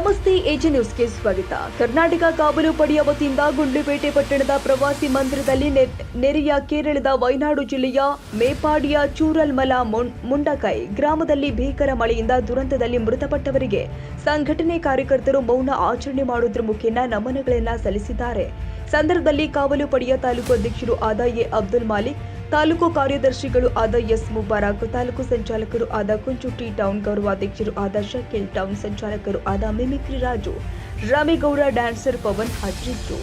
ನಮಸ್ತೆ ಎಜೆ ನ್ಯೂಸ್ಗೆ ಸ್ವಾಗತ. ಕರ್ನಾಟಕ ಕಾವಲು ಪಡೆಯ ವತಿಯಿಂದ ಗುಂಡ್ಲುಪೇಟೆ ಪಟ್ಟಣದ ಪ್ರವಾಸಿ ಮಂದಿರದಲ್ಲಿ ನೆರೆಯ ಕೇರಳದ ವಯನಾಡು ಜಿಲ್ಲೆಯ ಮೇಪಾಡಿಯ ಚೂರಲ್ಮಲ ಮುಂಡಕೈ ಗ್ರಾಮದಲ್ಲಿ ಭೀಕರ ಮಳೆಯಿಂದ ದುರಂತದಲ್ಲಿ ಮೃತಪಟ್ಟವರಿಗೆ ಸಂಘಟನೆ ಕಾರ್ಯಕರ್ತರು ಮೌನ ಆಚರಣೆ ಮಾಡುವುದರ ಮುಖೇನ ನಮನಗಳನ್ನು ಸಲ್ಲಿಸಿದ್ದಾರೆ. ಸಂದರ್ಭದಲ್ಲಿ ಕಾವಲು ಪಡೆಯ ತಾಲೂಕು ಅಧ್ಯಕ್ಷರು ಆದ ಎ ಅಬ್ದುಲ್ ಮಾಲಿಕ್, ತಾಲೂಕು ಕಾರ್ಯದರ್ಶಿಗಳು ಆದ ಎಸ್ ಮುಬಾರಕ್, ತಾಲೂಕು ಸಂಚಾಲಕರು ಆದ ಕುಂಚುಟಿ ಟೌನ್ ಗೌರವಾಧ್ಯಕ್ಷರು ಆದ ಶಕೀಲ್, ಟೌನ್ ಸಂಚಾಲಕರು ಆದ ಮಿಮಿಕ್ರಿ ರಾಜು, ರಾಮೇಗೌಡ, ಡ್ಯಾನ್ಸರ್ ಪವನ್ ಹಾಜರಿದ್ದರು.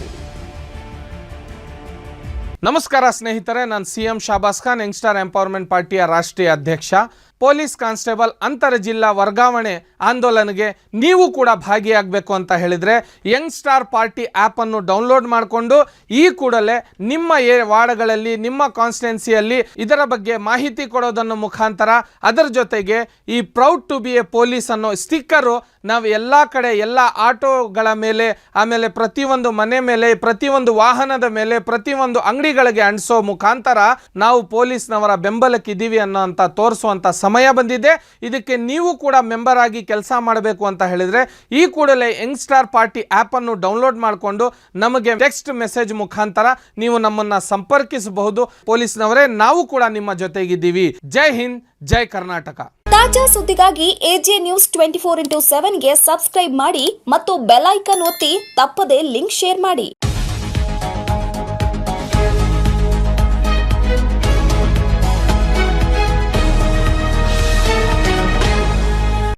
ನಮಸ್ಕಾರ ಸ್ನೇಹಿತರೆ, ನಾನು ಸಿಎಂ ಶಾಬಾಸ್ ಖಾನ್, ಯಂಗ್ಸ್ಟಾರ್ ಎಂಪವರ್ಮೆಂಟ್ ಪಾರ್ಟಿಯ ರಾಷ್ಟ್ರೀಯ ಅಧ್ಯಕ್ಷ. ಪೊಲೀಸ್ ಕಾನ್ಸ್ಟೇಬಲ್ ಅಂತರ ಜಿಲ್ಲಾ ವರ್ಗಾವಣೆ ಆಂದೋಲನಗೆ ನೀವು ಕೂಡ ಭಾಗಿಯಾಗಬೇಕು ಅಂತ ಹೇಳಿದರೆ ಯಂಗ್ಸ್ಟಾರ್ ಪಾರ್ಟಿ ಆ್ಯಪನ್ನು ಡೌನ್ಲೋಡ್ ಮಾಡಿಕೊಂಡು ಈ ಕೂಡಲೇ ನಿಮ್ಮ ವಾರ್ಡ್ಗಳಲ್ಲಿ, ನಿಮ್ಮ ಕಾನ್ಸ್ಟಿಟ್ಯುನ್ಸಿಯಲ್ಲಿ ಇದರ ಬಗ್ಗೆ ಮಾಹಿತಿ ಕೊಡೋದನ್ನು ಮುಖಾಂತರ ಅದರ ಜೊತೆಗೆ ಈ proud to be a police ಅನ್ನೋ ಸ್ಟಿಕ್ಕರು ನಾವು ಎಲ್ಲ ಕಡೆ, ಎಲ್ಲ ಆಟೋಗಳ ಮೇಲೆ, ಆಮೇಲೆ ಪ್ರತಿಯೊಂದು ಮನೆ ಮೇಲೆ, ಪ್ರತಿಯೊಂದು ವಾಹನದ ಮೇಲೆ, ಪ್ರತಿಯೊಂದು ಅಂಗಡಿಗಳಿಗೆ ಅಂಟಿಸೋ ಮುಖಾಂತರ ನಾವು ಪೊಲೀಸ್ನವರ ಬೆಂಬಲಕ್ಕಿದ್ದೀವಿ ಅನ್ನೋ ಅಂತ ತೋರಿಸುವಂಥ ಸಮಯ ಬಂದಿದೆ. ಇದಕ್ಕೆ ನೀವು ಕೂಡ ಮೆಂಬರ್ ಆಗಿ ಕೆಲಸ ಮಾಡಬೇಕು ಅಂತ ಹೇಳಿದರೆ ಈ ಕೂಡಲೇ ಯಂಗ್ಸ್ಟಾರ್ ಪಾರ್ಟಿ ಆ್ಯಪನ್ನು ಡೌನ್ಲೋಡ್ ಮಾಡಿಕೊಂಡು ನಮಗೆ ಟೆಕ್ಸ್ಟ್ ಮೆಸೇಜ್ ಮುಖಾಂತರ ನೀವು ನಮ್ಮನ್ನು ಸಂಪರ್ಕಿಸಬಹುದು. ಪೊಲೀಸ್ನವರೇ, ನಾವು ಕೂಡ ನಿಮ್ಮ ಜೊತೆಗಿದ್ದೀವಿ. ಜೈ ಹಿಂದ್, ಜೈ ಕರ್ನಾಟಕ. ತಾಜಾ ಸುದ್ದಿಗಾಗಿ ಎಜೆ ನ್ಯೂಸ್ 24x7 ಗೆ ಸಬ್ಸ್ಕ್ರೈಬ್ ಮಾಡಿ ಮತ್ತು ಬೆಲ್ ಐಕಾನ್ ಒತ್ತಿ ತಪ್ಪದೇ ಲಿಂಕ್ ಶೇರ್ ಮಾಡಿ.